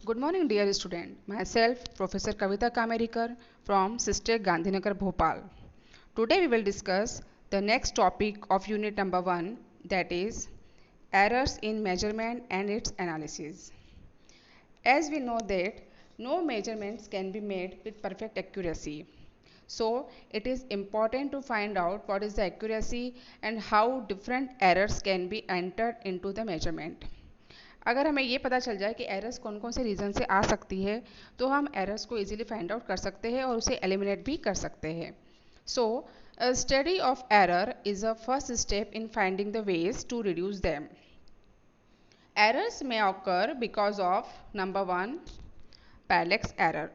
Good morning, dear student. Myself, Professor Kavita Kamerikar from Sister Gandhinagar, Bhopal. Today we will discuss the next topic of unit number 1, that is errors in measurement and its analysis. As we know that no measurements can be made with perfect accuracy. So it is important to find out what is the accuracy and how different errors can be entered into the measurement. अगर हमें ये पता चल जाए कि errors कौन कौन से रीज़न से आ सकती है तो हम एरर्स को इजीली फाइंड आउट कर सकते हैं और उसे एलिमिनेट भी कर सकते हैं. So study of error is a first step in finding the ways to reduce them. Errors may occur because of number 1, parallax error.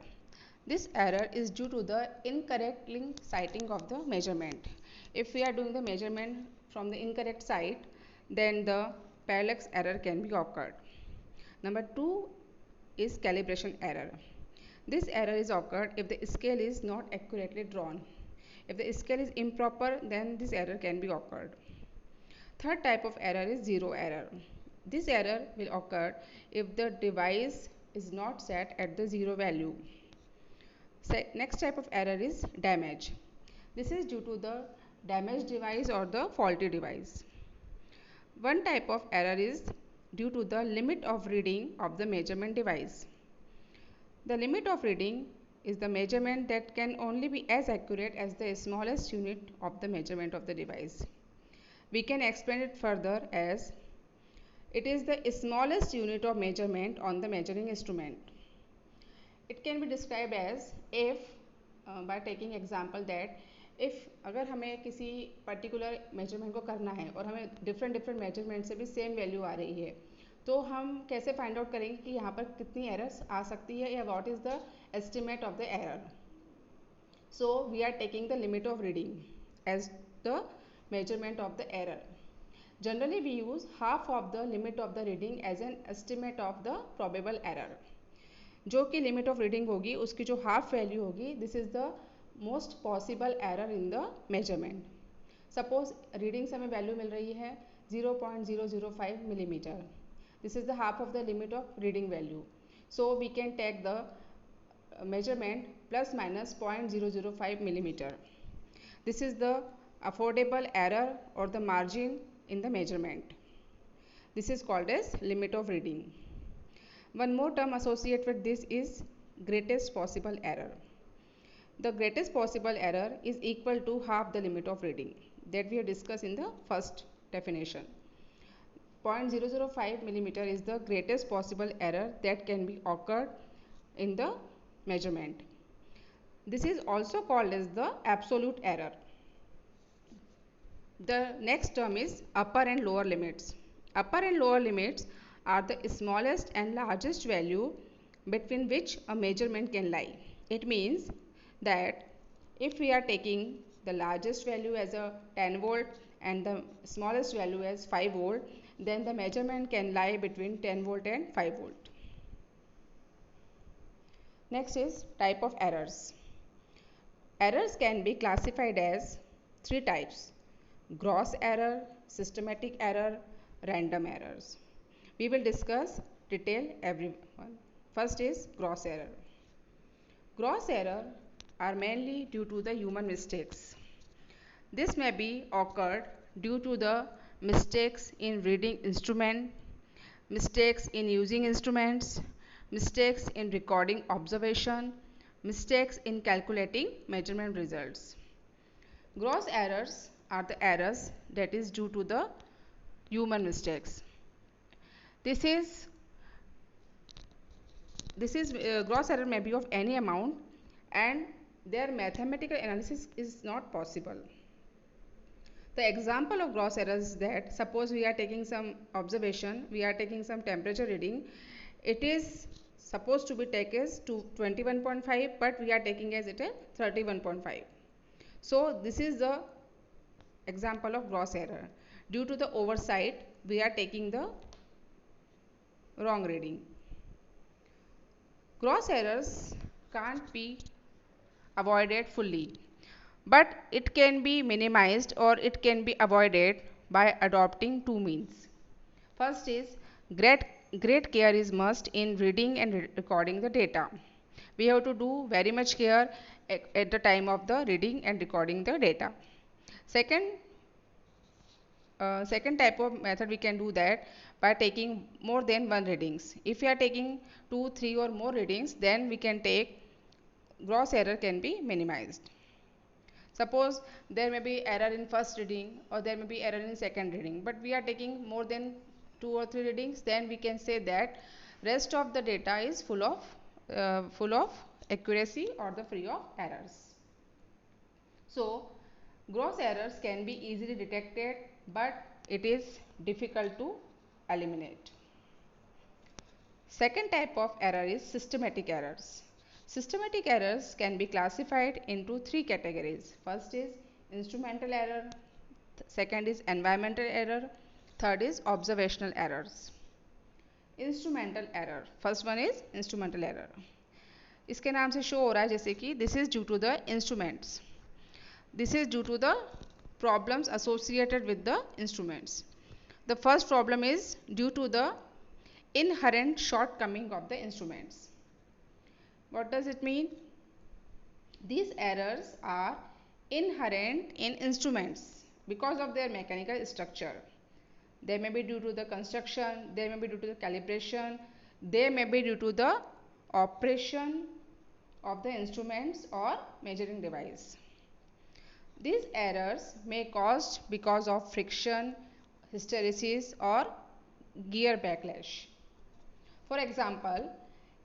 This error is due to the incorrect link sighting of the measurement. If we are doing the measurement from the incorrect site, then the parallax error can be occurred. Number 2 is calibration error. This error is occurred if the scale is not accurately drawn. If the scale is improper, then this error can be occurred. Third type of error is zero error. This error will occur if the device is not set at the zero value. Next type of error is damage. This is due to the damaged device or the faulty device. One type of error is due to the limit of reading of the measurement device. The limit of reading is the measurement that can only be as accurate as the smallest unit of the measurement of the device. We can explain it further as it is the smallest unit of measurement on the measuring instrument. It can be described as if by taking example that if अगर हमें किसी particular measurement को करना है और हमें different measurement से भी सेम वैल्यू आ रही है तो हम कैसे फाइंड आउट करेंगे कि यहाँ पर कितनी एरर्स आ सकती है या what is the estimate of the error. So we are taking the limit of reading as the measurement of the error. Generally we use half of the limit of the reading as an estimate of the probable error. जो कि limit of reading होगी उसकी जो half value होगी this is the most possible error in the measurement. Suppose reading से हमें value मिल रही है 0.005 millimeter. This is the half of the limit of reading value. So we can take the measurement plus minus 0.005 millimeter. This is the affordable error or the margin in the measurement. This is called as limit of reading. One more term associated with this is greatest possible error. The greatest possible error is equal to half the limit of reading that we have discussed in the first definition. 0.005 millimeter is the greatest possible error that can be occurred in the measurement. This is also called as the absolute error. The next term is upper and lower limits. Upper and lower limits are the smallest and largest value between which a measurement can lie. It means that if we are taking the largest value as a 10 volt and the smallest value as 5 volt, then the measurement can lie between 10 volt and 5 volt. Next is type of errors. Errors can be classified as 3 types: gross error, systematic error, random errors. We will discuss detail every one. First is gross error. Gross error are mainly due to the human mistakes. This may be occurred due to the mistakes in reading instrument, mistakes in using instruments, mistakes in recording observation, mistakes in calculating measurement results. Gross errors are the errors that is due to the human mistakes. This is gross error may be of any amount and their mathematical analysis is not possible. The example of gross errors is that suppose we are taking some observation, we are taking some temperature reading, it is supposed to be taken as to 21.5 but we are taking as it as 31.5. So this is the example of gross error. Due to the oversight, we are taking the wrong reading. Gross errors can't be avoided fully, but it can be minimized or it can be avoided by adopting two means. First is great care is must in reading and recording the data. We have to do very much care at the time of the reading and recording the data. Second, second type of method we can do that by taking more than one readings. If we are taking 2, 3 or more readings, then we can take gross error can be minimized. Suppose there may be error in first reading or there may be error in second reading, but we are taking more than 2 or 3 readings, then we can say that rest of the data is full of accuracy or the free of errors. So gross errors can be easily detected, but it is difficult to eliminate. Second type of error is systematic errors. Systematic errors can be classified into 3 categories. First is instrumental error, second is environmental error, third is observational errors. Instrumental error, first one is instrumental error. इसके नाम से show हो रहा है जैसे कि this is due to the instruments, this is due to the problems associated with the instruments. The first problem is due to the inherent shortcoming of the instruments. What does it mean? These errors are inherent in instruments because of their mechanical structure. They may be due to the construction, they may be due to the calibration, they may be due to the operation of the instruments or measuring device. These errors may caused because of friction, hysteresis or gear backlash. For example,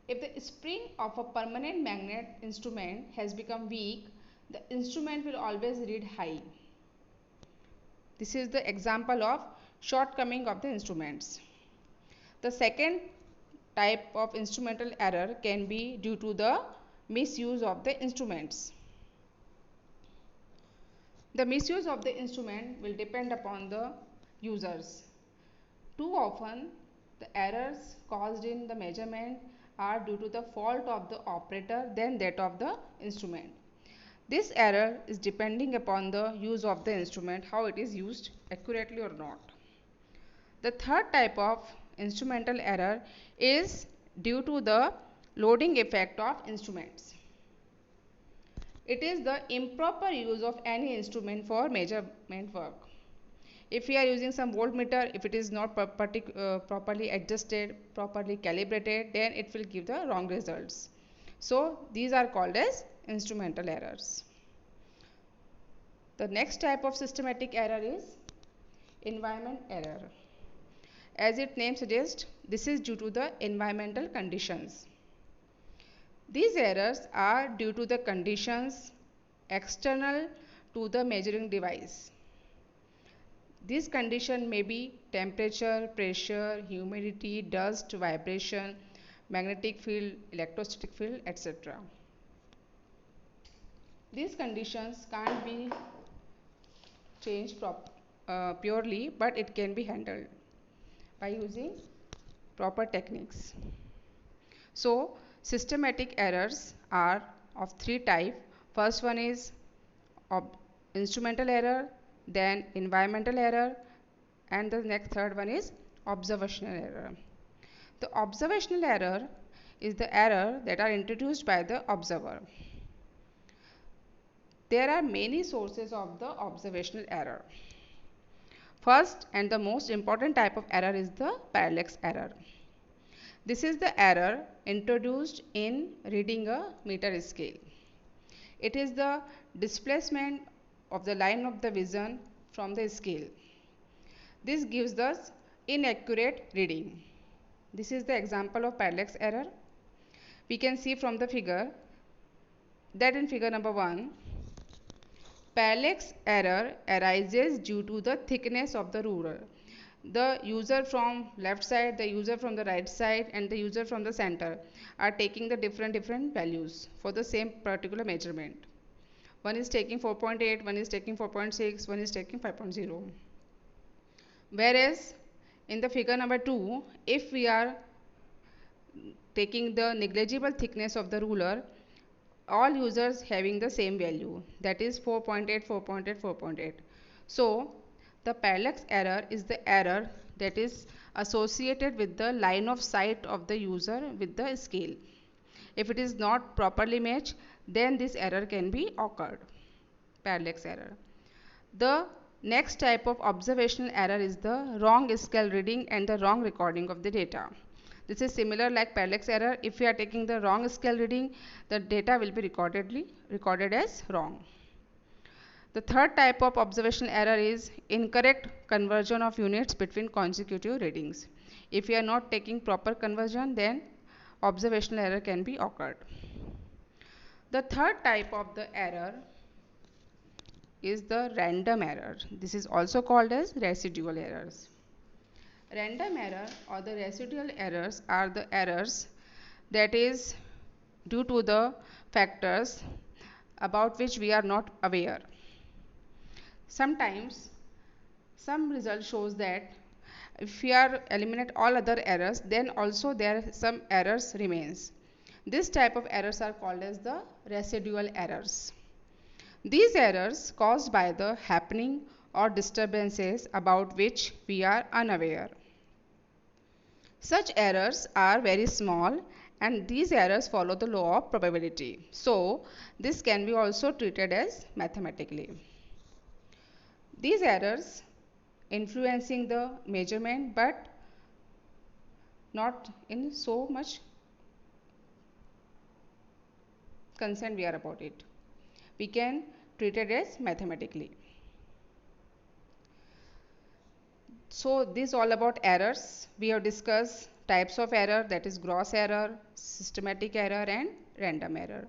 if the spring of a permanent magnet instrument has become weak, the instrument will always read high. This is the example of shortcoming of the instruments. The second type of instrumental error can be due to the misuse of the instruments. The misuse of the instrument will depend upon the users. Too often, the errors caused in the measurement are due to the fault of the operator than that of the instrument. This error is depending upon the use of the instrument, how it is used accurately or not. The third type of instrumental error is due to the loading effect of instruments. It is the improper use of any instrument for measurement work. If we are using some voltmeter, if it is not properly adjusted, properly calibrated, then it will give the wrong results. So these are called as instrumental errors. The next type of systematic error is environment error. As its name suggests, this is due to the environmental conditions. These errors are due to the conditions external to the measuring device. This condition may be temperature, pressure, humidity, dust, vibration, magnetic field, electrostatic field, etc. These conditions can't be changed purely, but it can be handled by using proper techniques. So, systematic errors are of 3 types. First one is instrumental error, then environmental error, and the next third one is observational error. The observational error is the error that are introduced by the observer. There are many sources of the observational error. First and the most important type of error is the parallax error. This is the error introduced in reading a meter scale. It is the displacement of the line of the vision from the scale. This gives us inaccurate reading. This is the example of parallax error. We can see from the figure that in figure number 1, parallax error arises due to the thickness of the ruler. The user from left side, the user from the right side, and the user from the center are taking the different values for the same particular measurement. One is taking 4.8, one is taking 4.6, one is taking 5.0. Whereas in the figure number 2, if we are taking the negligible thickness of the ruler, all users having the same value, that is 4.8, 4.8, 4.8. So the parallax error is the error that is associated with the line of sight of the user with the scale. If it is not properly matched, then this error can be occurred, parallax error. The next type of observational error is the wrong scale reading and the wrong recording of the data. This is similar like parallax error. If we are taking the wrong scale reading, the data will be recorded as wrong. The third type of observational error is incorrect conversion of units between consecutive readings. If you are not taking proper conversion, then observational error can be occurred. The third type of the error is the random error. This is also called as residual errors. Random error or the residual errors are the errors that is due to the factors about which we are not aware. Sometimes some result shows that if we are eliminate all other errors, then also there some errors remains. This type of errors are called as the residual errors. These errors caused by the happening or disturbances about which we are unaware. Such errors are very small and these errors follow the law of probability. So, this can be also treated as mathematically. These errors influencing the measurement but not in so much concern we are about it. We can treat it as mathematically. So this is all about errors. We have discussed types of error, that is gross error, systematic error and random error.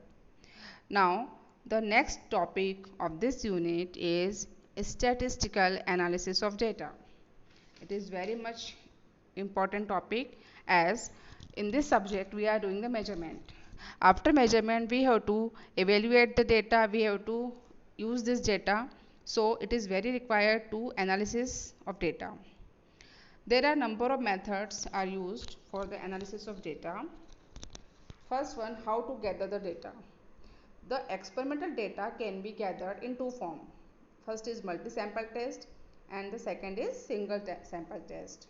Now the next topic of this unit is statistical analysis of data. It is very much important topic as in this subject we are doing the measurement. After measurement we have to evaluate the data, we have to use this data, so it is very required to analysis of data. There are number of methods are used for the analysis of data. First one, how to gather the data. The experimental data can be gathered in two forms. First is multi-sample test and the second is single sample test.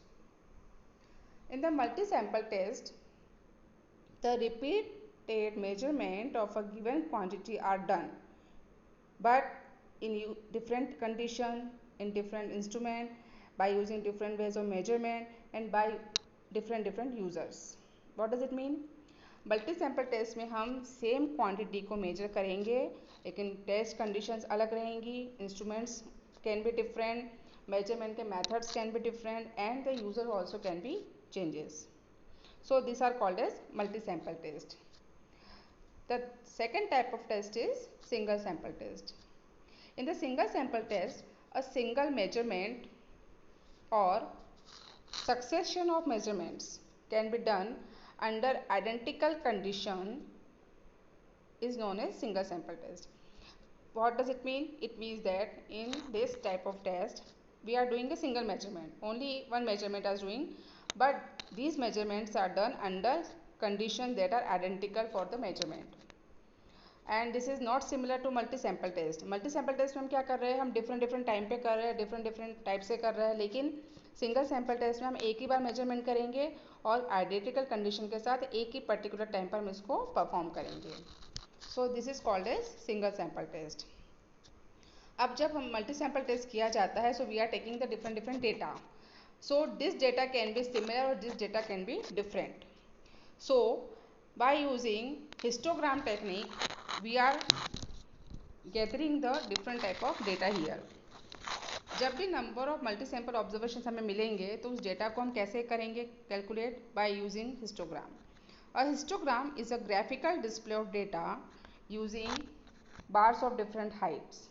In the multi-sample test, the repeated measurement of a given quantity are done, but in different condition, in different instrument, by using different ways of measurement and by different users. What does it mean? Multi sample test में हम same quantity को major करेंगे, लेकिन test conditions अलग रहेंगी, instruments can be different, measurement के methods can be different and the user also can be changes. So these are called as multi-sample test. The second type of test is single sample test. In the single sample test, a single measurement or succession of measurements can be done under identical condition is known as single sample test. What does it mean? It means that in this type of test we are doing a single measurement, only one measurement is doing, but these measurements are done under conditions that are identical for the measurement. And this is not similar to multi sample test. Multi sample test में हम क्या कर रहे हैं, हम different time पे कर रहे हैं, different टाइप से कर रहे हैं, लेकिन सिंगल सैम्पल टेस्ट में हम एक ही बार मेजरमेंट करेंगे और आइडेंटिकल कंडीशन के साथ एक ही पर्टिकुलर टाइम पर हम इसको परफॉर्म करेंगे. So this is called as single sample test. अब जब हम मल्टी सैम्पल टेस्ट किया जाता है, so we are taking the different data. So this data can be similar और this data can be different. So by using histogram technique we are gathering the different type of data here. जब भी number of multi sample observation हमें मिलेंगे तो उस data को हम कैसे करेंगे calculate, bye using histogram. A histogram is a graphical display of data using bars of different Heights.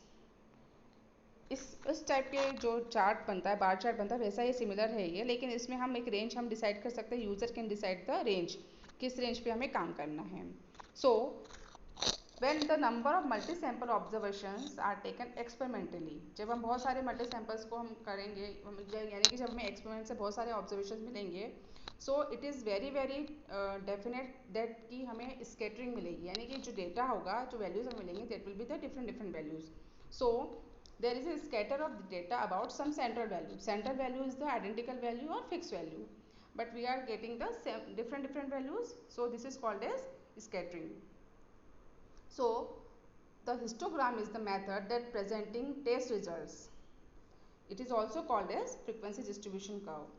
इस टाइप के जो चार्ट बनता है, बार चार्ट बनता है, वैसा ये सिमिलर है ये, लेकिन इसमें हम एक रेंज हम डिसाइड कर सकते हैं. User can decide the range, किस रेंज पे हमें काम करना है. सो when the number of multi sample observations are taken experimentally, जब हम बहुत सारे मल्टी सैम्पल्स को हम करेंगे, यानी कि जब हमें एक्सपेरिमेंट से बहुत सारे ऑब्जर्वेशन मिलेंगे, so it is very definite that कि हमें स्कैटरिंग मिलेगी, यानी कि जो डेटा होगा, जो वैल्यूज हमें मिलेंगे, that will be the different values. So there is a scatter of the data about some central value. Central value is the identical value or fixed value, but we are getting the same different values, so this is called as scattering. So the histogram is the method that presenting test results. It is also called as frequency distribution curve.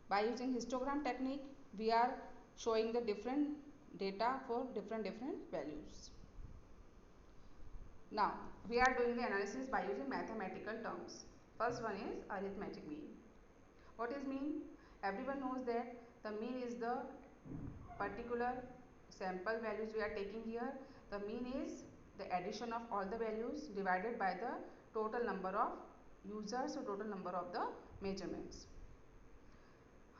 By using histogram technique, we are showing the different data for different values. Now we are doing the analysis by using mathematical terms. First one is arithmetic mean. What is mean? Everyone knows that the mean is the particular sample values we are taking here. The mean is the addition of all the values divided by the total number of users or total number of the measurements.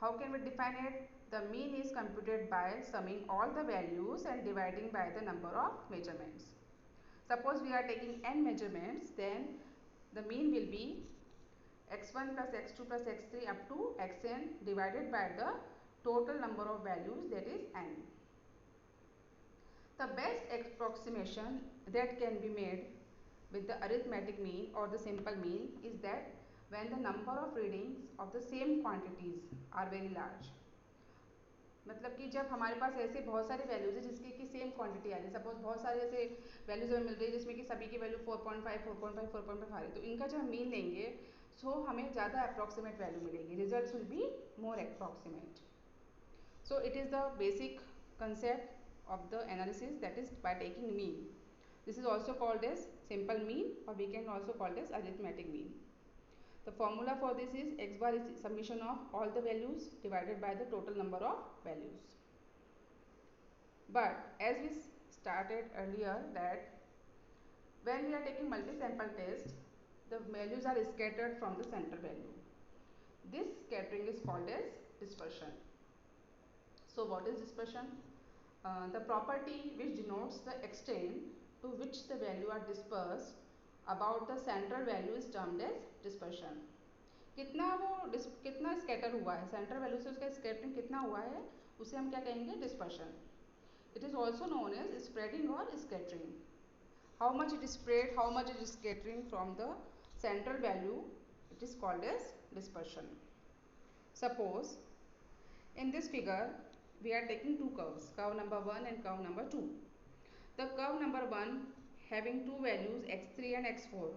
How can we define it? The mean is computed by summing all the values and dividing by the number of measurements. Suppose we are taking n measurements, then the mean will be x1 plus x2 plus x3 up to xn divided by the total number of values, that is n. The best approximation that can be made with the arithmetic mean or the simple mean is that when the number of readings of the same quantities are very large. मतलब कि जब हमारे पास ऐसे बहुत सारे values है जिसकी कि सेम क्वांटिटी आ रही है, सपोज बहुत सारे ऐसे वैल्यूज हमें मिल रही है जिसमें कि सभी की वैल्यू 4.5 4.5 4.5 आ रही है, तो इनका जब हम मीन लेंगे सो हमें ज़्यादा अप्रॉक्सीमेट वैल्यू मिलेगी, result will be more approximate. So it is the basic concept of the analysis, that is by taking mean. This is also called as simple mean, or we can also call it as arithmetic mean. The formula for this is x bar is summation of all the values divided by the total number of values. But as we started earlier that when we are taking multi-sample test, the values are scattered from the center value. This scattering is called as dispersion. So what is dispersion? The property which denotes the extent to which the value are dispersed about the central value is termed as dispersion. कितना scatter हुआ है central value से, उसका scattering कितना हुआ है, उसे हम क्या कहेंगे, dispersion. It is also known as spreading और scattering. How much it is spread, how much it is scattering from the central value, it is called as dispersion. Suppose in this figure we are taking two curves, curve number 1 and curve number 2. The curve number 1 having two values x3 and x4,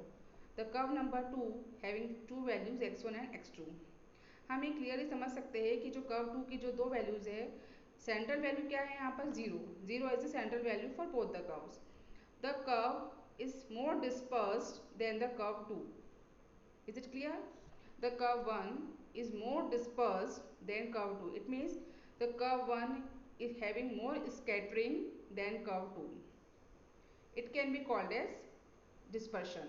the curve number 2 having two values x1 and x2. हम ये clearly समझ सकते हैं कि जो curve 2 की जो दो वैल्यूज है, सेंट्रल वैल्यू क्या है यहाँ पर, 0. 0 is the central value for both the curves. The curve is more dispersed than the curve 2. Is it clear? The curve 1 is more dispersed than curve 2. It means the curve 1 is having more scattering than curve 2. It can be called as dispersion.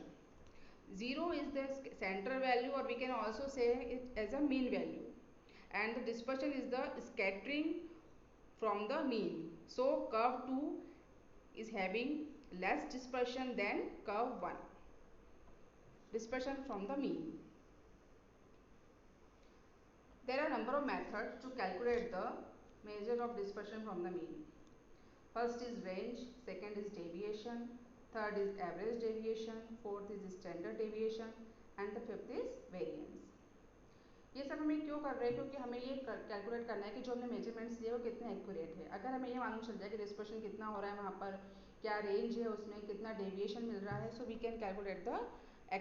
0 is the central value, or we can also say it as a mean value, and the dispersion is the scattering from the mean. So curve 2 is having less dispersion than curve 1. Dispersion from the mean. There are a number of methods to calculate the measure of dispersion from the mean. First is range, second is deviation, third is average deviation, fourth is standard deviation, and the fifth is variance. ये सब हमें क्यों कर रहे हैं? क्योंकि हमें ये कैलकुलेट करना है कि जो हमने मेजरमेंट्स लिए वो कितने एक्यूरेट है. अगर हमें ये मालूम चल जाए कि डिस्पर्शन कितना हो रहा है वहाँ पर, क्या रेंज है उसमें, कितना डेविएशन मिल रहा है, so we can calculate the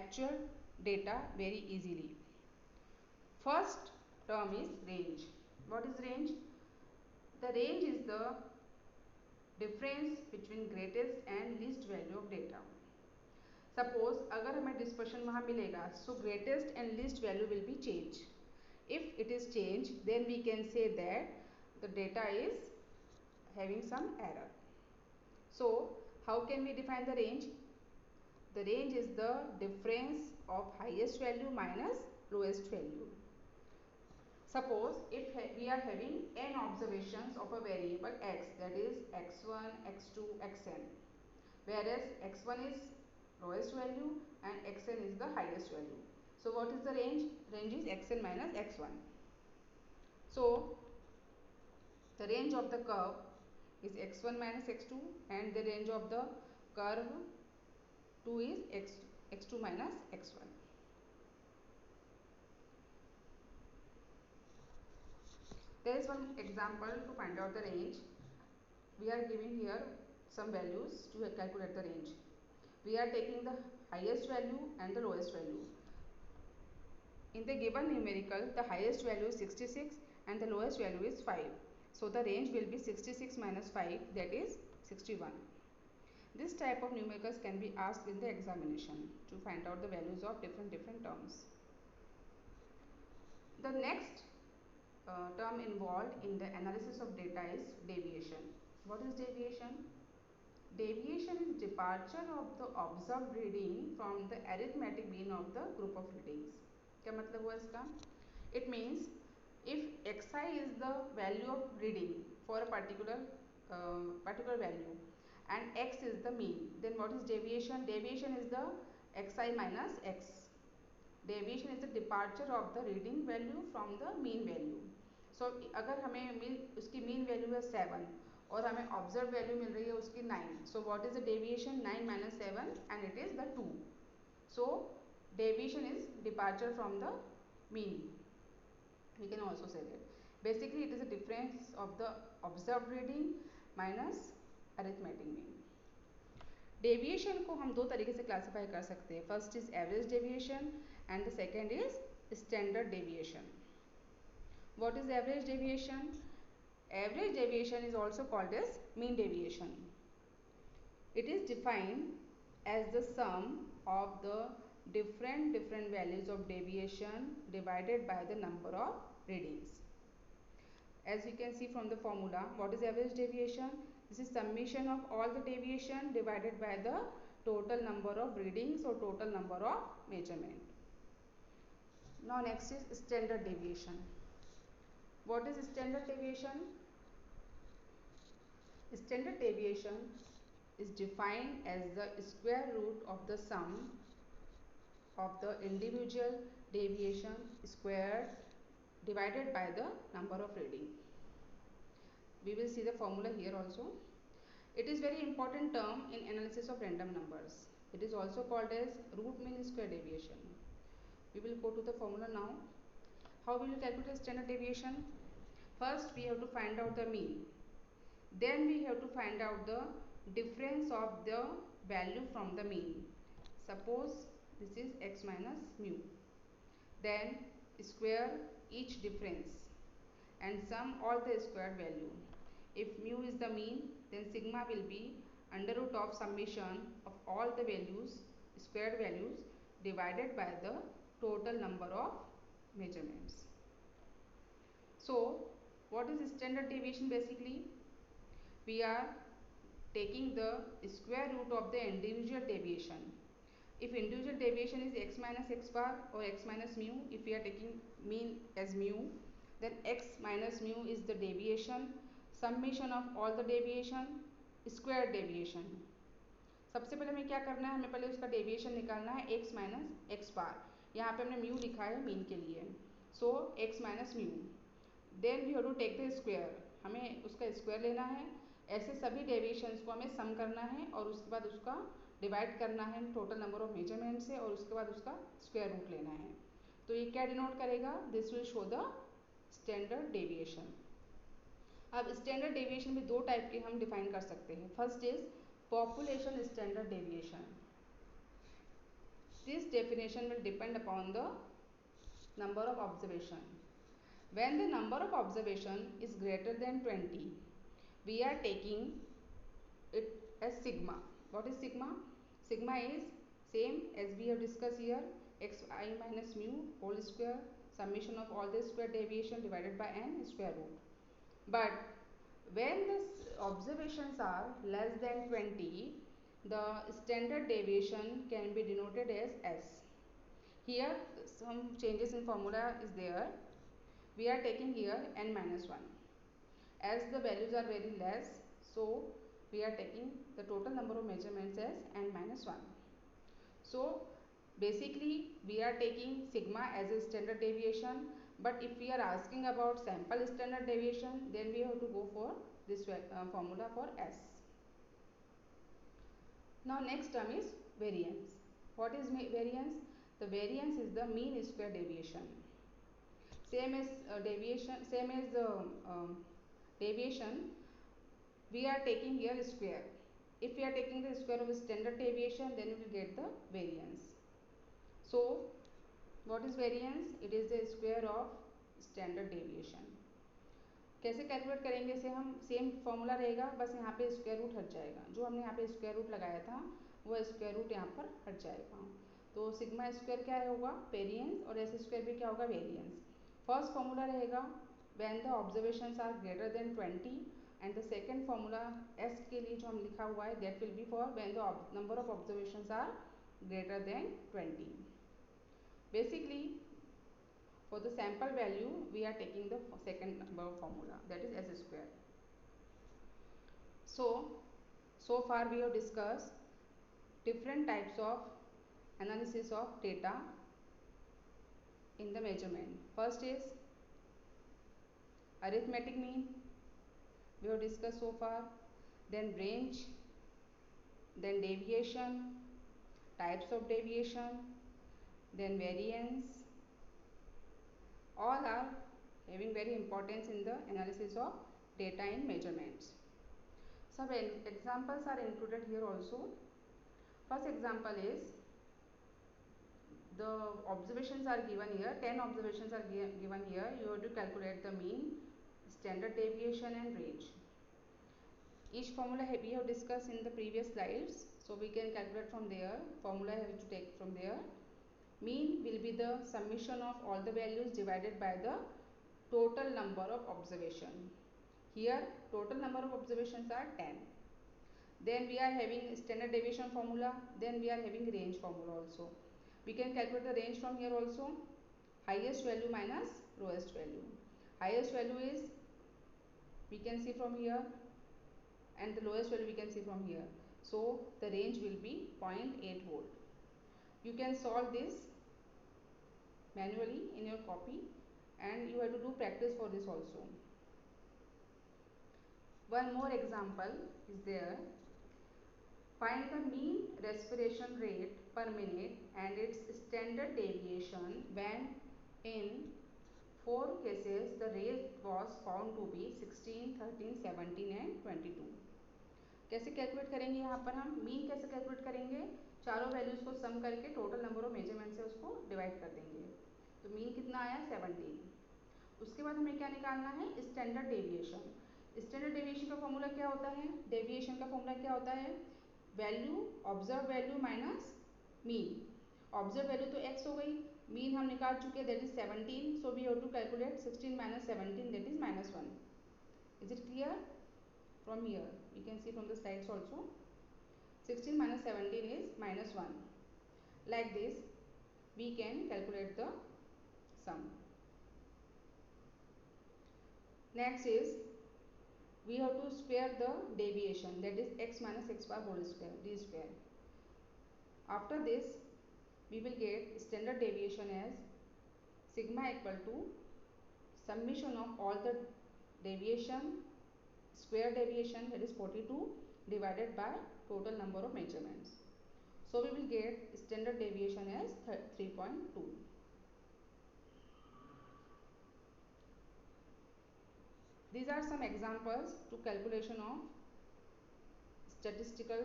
actual data very easily. First term is range. What is range? The range is the difference between greatest and least value of data. Suppose अगर हमें dispersion वहाँ मिलेगा, so greatest and least value will be change. If it is change, then we can say that the data is having some error. So how can we define the range? The range is the difference of highest value minus lowest value. Suppose if we are having n observations of a variable x, that is x1, x2, xn, whereas x1 is lowest value and xn is the highest value. So what is the range? Range is xn minus x1. So the range of the curve is x1 minus x2, and the range of the curve 2 is x2 minus x1. There is one example to find out the range. We are giving here some values to calculate the range. We are taking the highest value and the lowest value. In the given numerical, the highest value is 66 and the lowest value is 5. So the range will be 66 minus 5, that is 61. This type of numericals can be asked in the examination to find out the values of different terms. The next term involved in the analysis of data is deviation. What is deviation? Deviation is departure of the observed reading from the arithmetic mean of the group of readings. क्या मतलब हुआ इसका? It means if xi is the value of reading for a particular value and x is the mean, then what is deviation? Deviation is the xi minus x. Deviation is the departure of the reading value from the mean value. So अगर हमें उसकी mean value है 7 और हमें observed value मिल रही है उसकी 9. So what is the deviation? 9 minus 7 and it is the 2. So deviation is departure from the mean. We can also say that. Basically it is a difference of the observed reading minus arithmetic mean. Deviation को हम दो तरीके से classify कर सकते हैं. First is average deviation and the second is standard deviation. What is average deviation? Average deviation is also called as mean deviation. It is defined as the sum of the different values of deviation divided by the number of readings. As we can see from the formula, what is average deviation? This is summation of all the deviation divided by the total number of readings or total number of measurement. Now next is standard deviation. What is standard deviation? Standard deviation is defined as the square root of the sum of the individual deviation squared divided by the number of reading. We will see the formula here also. It is very important term in analysis of random numbers. It is also called as root mean square deviation. We will go to the formula now. How will you calculate standard deviation? First we have to find out the mean. Then we have to find out the difference of the value from the mean. Suppose this is x minus mu. Then square each difference and sum all the squared value. If mu is the mean, then sigma will be under root of summation of all the values, squared values divided by the total number of measurements. So what is standard deviation? Basically we are taking the square root of the individual deviation. If individual deviation is x minus x bar or x minus mu, if we are taking mean as mu, then x minus mu is the deviation, summation of all the deviation, square deviation. सबसे पहले हमें क्या करना है? हमें पहले उसका deviation निकालना है x माइनस एक्स बार. यहाँ पे हमने म्यू लिखा है मीन के लिए. So x minus mu. Then we have to take the square. हमें उसका स्क्वायर लेना है. ऐसे सभी डेविएशंस को हमें सम करना है और उसके बाद उसका डिवाइड करना है टोटल नंबर ऑफ मेजरमेंट से और उसके बाद उसका स्क्वायर रूट लेना है. तो ये क्या डिनोट करेगा? This will show the standard deviation. अब स्टैंडर्ड डेविएशन में दो टाइप के हम डिफाइन कर सकते हैं. First is population standard deviation. This definition will depend upon the number of observation. When the number of observation is greater than 20, we are taking it as sigma. What is sigma? Sigma is same as we have discussed here, xi minus mu whole square summation of all the square deviation divided by n square root. But when the observations are less than 20, the standard deviation can be denoted as s. Here some changes in formula is there. We are taking here n minus 1. As the values are very less, so we are taking the total number of measurements as n minus 1. So basically we are taking sigma as a standard deviation, but if we are asking about sample standard deviation, then we have to go for this formula for s. Now next term is variance. What is variance? The variance is the mean square deviation. Same as deviation, same as deviation, we are taking here square. If we are taking the square of standard deviation, then we will get the variance. So what is variance? It is the square of standard deviation. कैसे calculate करेंगे इसे हम? Same formula रहेगा, बस यहाँ पे square root हट जाएगा. जो हमने यहाँ पे स्क्वायर रूट लगाया था वो स्क्वायर रूट यहाँ पर हट जाएगा. तो सिग्मा स्क्वायर क्या होगा? वेरिएंस. और एस स्क्वायर भी क्या होगा? वेरिएंस. फर्स्ट फॉर्मूला रहेगा when the observations are greater than 20 and the second formula S के लिए जो हम लिखा हुआ है that will be for when the number of observations are greater than 20. Basically, for the sample value we are taking the second number formula, that is s square. So far we have discussed different types of analysis of data in the measurement. First is arithmetic mean, we have discussed so far. Then range, then deviation, types of deviation, then variance. All are having very importance in the analysis of data in measurements. Some examples are included here also. First example is the observations are given here, 10 observations are given here. You have to calculate the mean, standard deviation and range. Each formula we have discussed in the previous slides, so we can calculate from there. Formula have to take from there. Mean will be the summation of all the values divided by the total number of observation. Here total number of observations are 10. Then we are having standard deviation formula, then we are having range formula also. We can calculate the range from here also. Highest value minus lowest value. Highest value is we can see from here and the lowest value we can see from here. So the range will be 0.8 volt. You can solve this manually in your copy and you have to do practice for this also. One more example is there. Find the mean respiration rate per minute and its standard deviation when in 4 cases the rate was found to be 16, 13, 17 and 22. कैसे calculate करेंगे? यहाँ पर हम mean कैसे calculate करेंगे? चारों values को सम करके टोटल नंबर ऑफ मेजरमेंट से उसको डिवाइड कर देंगे. तो मीन कितना आया? 17. उसके बाद हमें क्या निकालना है? Standard deviation. स्टैंडर्ड डेविएशन का फॉर्मूला क्या होता है? डेविएशन का फॉर्मूला क्या होता है? Value observe value minus mean. Observe value तो x हो गई, मीन हम निकाल चुके that is 17. So we have to calculate 16 minus 17 that is -1. Is it clear? From here you can see from the slides also 16 minus 17 is -1. Like this we can calculate the sum. Next is we have to square the deviation, that is x minus x bar whole square, d square. After this we will get standard deviation as sigma equal to summation of all the deviation, square deviation, that is 42 divided by total number of measurements. So we will get standard deviation as 3.2. These are some examples to calculation of statistical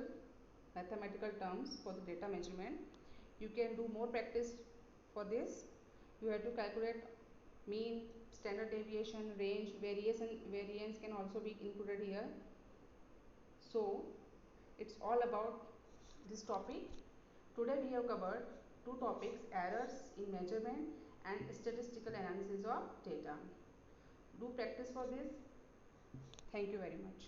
mathematical terms for the data measurement. You can do more practice for this. You have to calculate mean, standard deviation, range, variance can also be included here. So it's all about this topic. Today we have covered two topics, errors in measurement and statistical analysis of data. Do practice for this. Thank you very much.